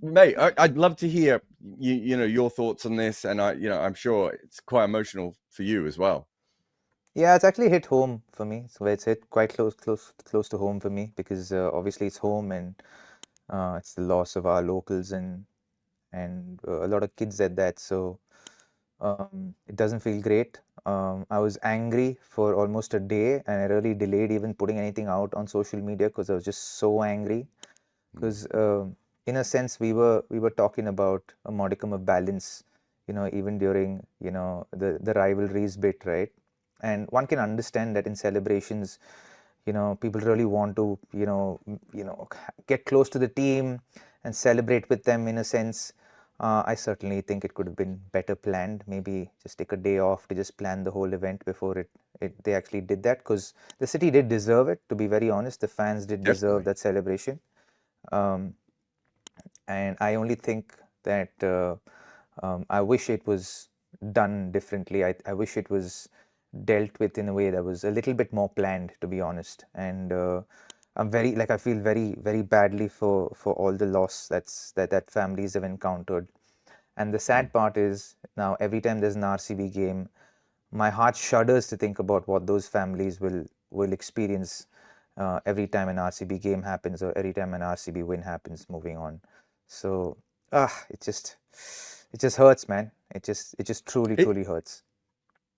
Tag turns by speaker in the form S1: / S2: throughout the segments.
S1: mate, I'd love to hear your thoughts on this, and I'm sure it's quite emotional for you as well.
S2: Yeah, it's actually hit home for me. So it's hit quite close to home for me because obviously it's home and it's the loss of our locals and a lot of kids at that. So it doesn't feel great. I was angry for almost a day, and I really delayed even putting anything out on social media because I was just so angry. Because in a sense, we were talking about a modicum of balance, even during the rivalries bit, right? And one can understand that in celebrations, people really want to get close to the team and celebrate with them in a sense. I certainly think it could have been better planned. Maybe just take a day off to just plan the whole event before they actually did that, because the city did deserve it, to be very honest. The fans did deserve
S1: Definitely.
S2: that celebration. um, and I only think that I wish it was done differently. I wish it was dealt with in a way that was a little bit more planned, to be honest. And I feel very, very badly for all the loss that families have encountered. And the
S1: Mm.
S2: sad part is now every time there's an RCB game, my heart shudders to think about what those families will experience every time an RCB game happens or every time an RCB win happens moving on. So it just hurts, man. It just truly,
S1: It,
S2: truly hurts.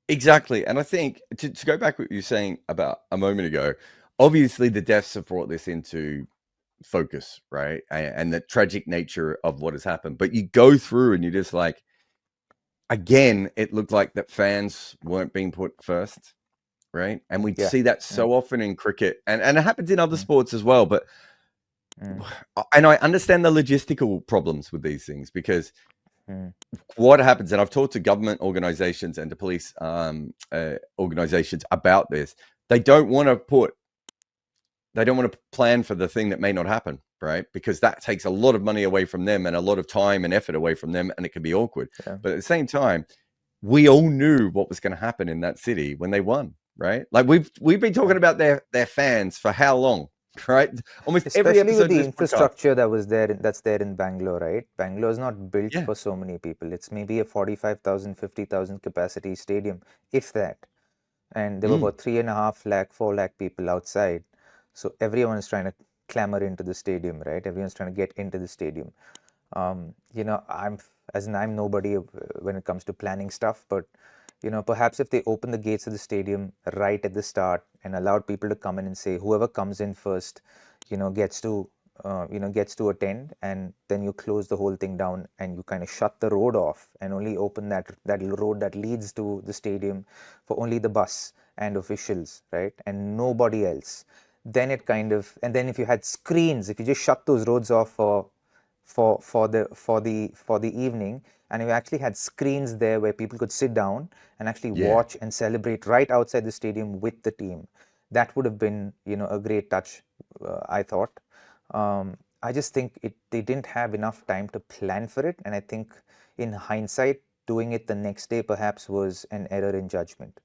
S1: exactly. And I think to go back what you were saying about a moment ago, obviously the deaths have brought this into focus, right? And the tragic nature of what has happened. But you go through and you're just like, again, it looked like that fans weren't being put first, right? And we
S2: Yeah.
S1: see that
S2: Mm,
S1: so often in cricket, and it happens in other
S2: mm,
S1: sports as well. But
S2: mm,
S1: and I understand the logistical problems with these things, because
S2: mm,
S1: what happens, and I've talked to government organizations and to police organizations about this, they don't want to plan for the thing that may not happen, right? Because that takes a lot of money away from them and a lot of time and effort away from them, and it can be awkward.
S2: yeah.
S1: But at the same time, we all knew what was going to happen in that city when they won, right? Like we've been
S2: Yeah.
S1: talking about their fans for how long, right? Almost every
S2: Especially with
S1: episode of
S2: the
S1: this podcast.
S2: infrastructure that's there in Bangalore, right? Bangalore is not built
S1: Yeah.
S2: for so many people. It's maybe a 45,000, 50,000 capacity stadium, if that. And there were
S1: Mm.
S2: about 3.5 lakh, 4 lakh people outside. So everyone is trying to clamor into the stadium, right? Everyone's trying to get into the stadium. I'm nobody when it comes to planning stuff, but perhaps if they open the gates of the stadium right at the start and allowed people to come in and say whoever comes in first, gets to attend, and then you close the whole thing down and you kind of shut the road off and only open that road that leads to the stadium for only the bus and officials, right, and nobody else. Then it kind of, and then if you had screens, if you just shut those roads off for the evening, and you actually had screens there where people could sit down and actually
S1: Yeah.
S2: watch and celebrate right outside the stadium with the team. That would have been a great touch, I thought. I just think they didn't have enough time to plan for it, and I think in hindsight doing it the next day perhaps was an error in judgment.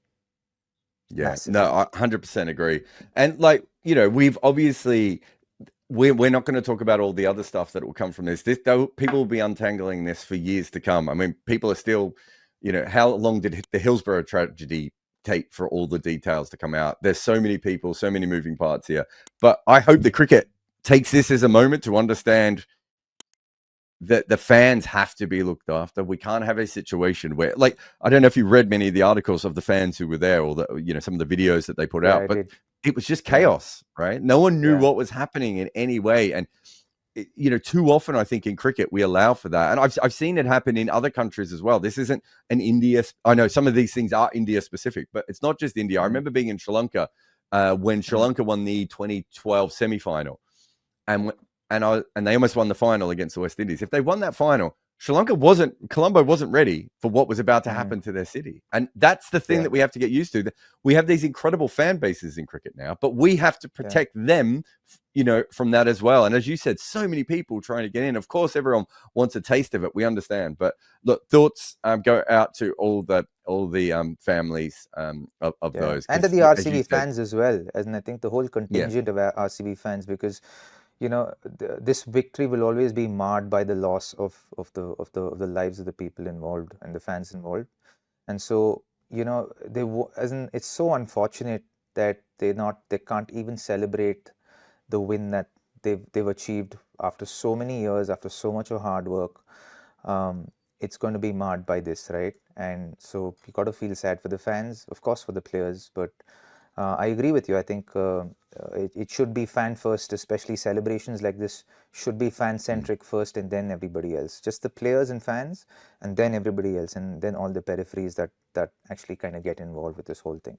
S1: Yeah. No,
S2: Massive.
S1: I 100% agree. And like, we've obviously we're not going to talk about all the other stuff that will come from this. Though, people will be untangling this for years to come. I mean, people are still, how long did the Hillsborough tragedy take for all the details to come out? There's so many people, so many moving parts here. But I hope the cricket takes this as a moment to understand that the fans have to be looked after. We can't have a situation where, like, I don't know if you read many of the articles of the fans who were there, or some of the videos that they put
S2: Yeah,
S1: out,
S2: I
S1: but
S2: did.
S1: it was just
S2: Yeah.
S1: chaos, right? No one knew
S2: Yeah.
S1: what was happening in any way, and too often I think in cricket we allow for that, and I've seen it happen in other countries as well. This isn't an India. I know some of these things are India specific, but it's not just India. I
S2: Mm,
S1: remember being in Sri Lanka when Sri
S2: mm,
S1: Lanka won the 2012 semi-final, and and they almost won the final against the West Indies. If they won that final, Colombo wasn't ready for what was about to
S2: mm.
S1: happen to their city. And that's the thing
S2: Yeah.
S1: that we have to get used to. We have these incredible fan bases in cricket now, but we have to
S2: Yeah.
S1: protect them, from that as well. And as you said, so many people trying to get in. Of course, everyone wants a taste of it. We understand. But look, thoughts go out to all the families of
S2: Yeah,
S1: those,
S2: and to
S1: because
S2: the
S1: as you
S2: RCB
S1: said,
S2: fans as well, and I think the whole
S1: yeah,
S2: contingent of RCB fans, because this victory will always be marred by the loss of the lives of the people involved and the fans involved. And so, it's so unfortunate that they can't even celebrate the win that they've achieved after so many years, after so much of hard work. It's going to be marred by this, right? And so you got to feel sad for the fans, of course, for the players, but I agree with you. I think it should be fan first, especially celebrations like this should be fan centric first, and then everybody else. Just the players and fans, and then everybody else, and then all the peripheries that actually kind of get involved with this whole thing.